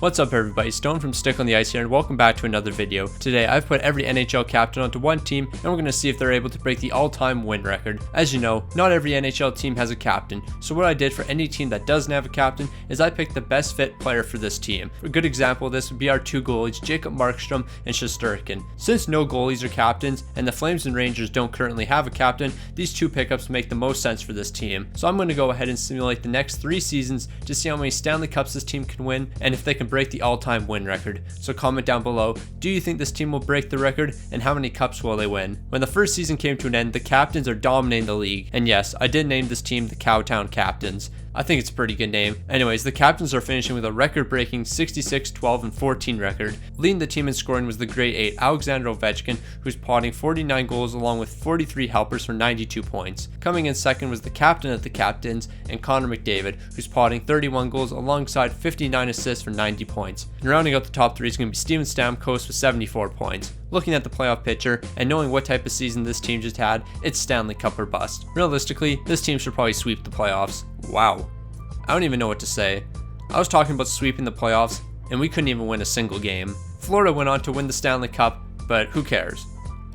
What's up everybody, Stone from Stick on the Ice here, and welcome back to another video. Today I've put every NHL captain onto one team and we're going to see if they're able to break the all-time win record. As you know, not every NHL team has a captain, so what I did for any team that doesn't have a captain is I picked the best fit player for this team. A good example of this would be our two goalies, Jacob Markstrom and STAMKOS. Since no goalies are captains and the Flames and Rangers don't currently have a captain, these two pickups make the most sense for this team. So I'm going to go ahead and simulate the next 3 seasons to see how many Stanley Cups this team can win and if they can break the all-time win record. So comment down below, do you think this team will break the record and how many cups will they win? When the first season came to an end, the captains are dominating the league. And yes, I did name this team the Cowtown Captains. I think it's a pretty good name. Anyways, the captains are finishing with a record-breaking 66, 12, and 14 record. Leading the team in scoring was the grade 8 Alexander Ovechkin, who's potting 49 goals along with 43 helpers for 92 points. Coming in second was the captain of the captains and Connor McDavid, who's potting 31 goals alongside 59 assists for 90 points. And rounding out the top 3 is going to be Steven Stamkos with 74 points. Looking at the playoff picture and knowing what type of season this team just had, it's Stanley Cup or bust. Realistically, this team should probably sweep the playoffs. Wow. I don't even know what to say. I was talking about sweeping the playoffs, and we couldn't even win a single game. Florida went on to win the Stanley Cup, but who cares?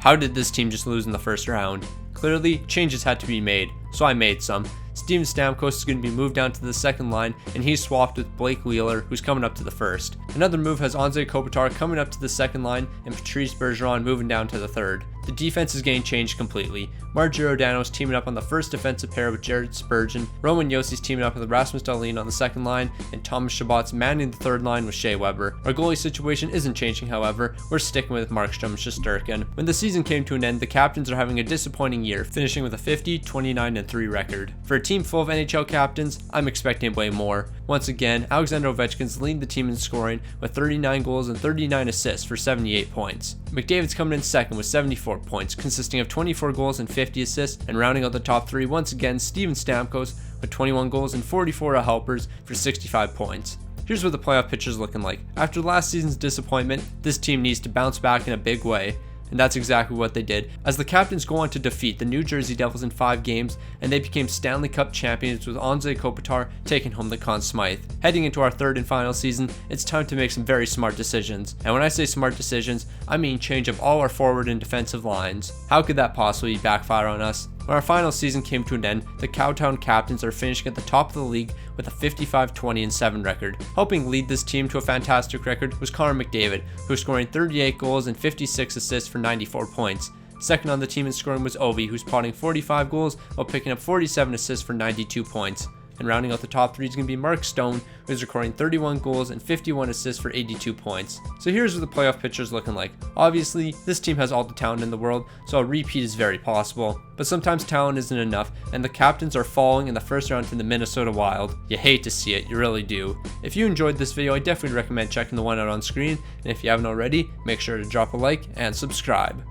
How did this team just lose in the first round? Clearly, changes had to be made, so I made some. Steven Stamkos is going to be moved down to the second line, and he's swapped with Blake Wheeler, who's coming up to the first. Another move has Anze Kopitar coming up to the second line, and Patrice Bergeron moving down to the third. The defense is getting changed completely. GIORDANO is teaming up on the first defensive pair with Jared Spurgeon, Roman Jossi's teaming up with Rasmus Dahlin on the second line, and Thomas Chabot's manning the third line with Shea Weber. Our goalie situation isn't changing, however. We're sticking with Markstrom and STAMKOS. When the season came to an end, the captains are having a disappointing year, finishing with a 50, 29, and 3 record. For a team full of NHL captains, I'm expecting way more. Once again, Alexander Ovechkin's leading the team in scoring with 39 goals and 39 assists for 78 points. McDavid's coming in second with 74 points, consisting of 24 goals and 50 assists, and rounding out the top 3 once again, Steven Stamkos with 21 goals and 44 helpers for 65 points. Here's what the playoff picture is looking like. After last season's disappointment, this team needs to bounce back in a big way. And that's exactly what they did, as the captains go on to defeat the New Jersey Devils in 5 games, and they became Stanley Cup champions with Anze Kopitar taking home the Conn Smythe. Heading into our third and final season, it's time to make some very smart decisions. And when I say smart decisions, I mean change up all our forward and defensive lines. How could that possibly backfire on us? When our final season came to an end, the Cowtown Captains are finishing at the top of the league with a 55, 20, and 7 record. Helping lead this team to a fantastic record was Connor McDavid, who was scoring 38 goals and 56 assists for 94 points. Second on the team in scoring was Ovi, who's potting 45 goals while picking up 47 assists for 92 points. And rounding out the top 3 is going to be Mark Stone, who's recording 31 goals and 51 assists for 82 points. So here's what the playoff picture is looking like. Obviously, this team has all the talent in the world, so a repeat is very possible. But sometimes talent isn't enough, and the captains are falling in the first round to the Minnesota Wild. You hate to see it, you really do. If you enjoyed this video, I definitely recommend checking the one out on screen, and if you haven't already, make sure to drop a like and subscribe.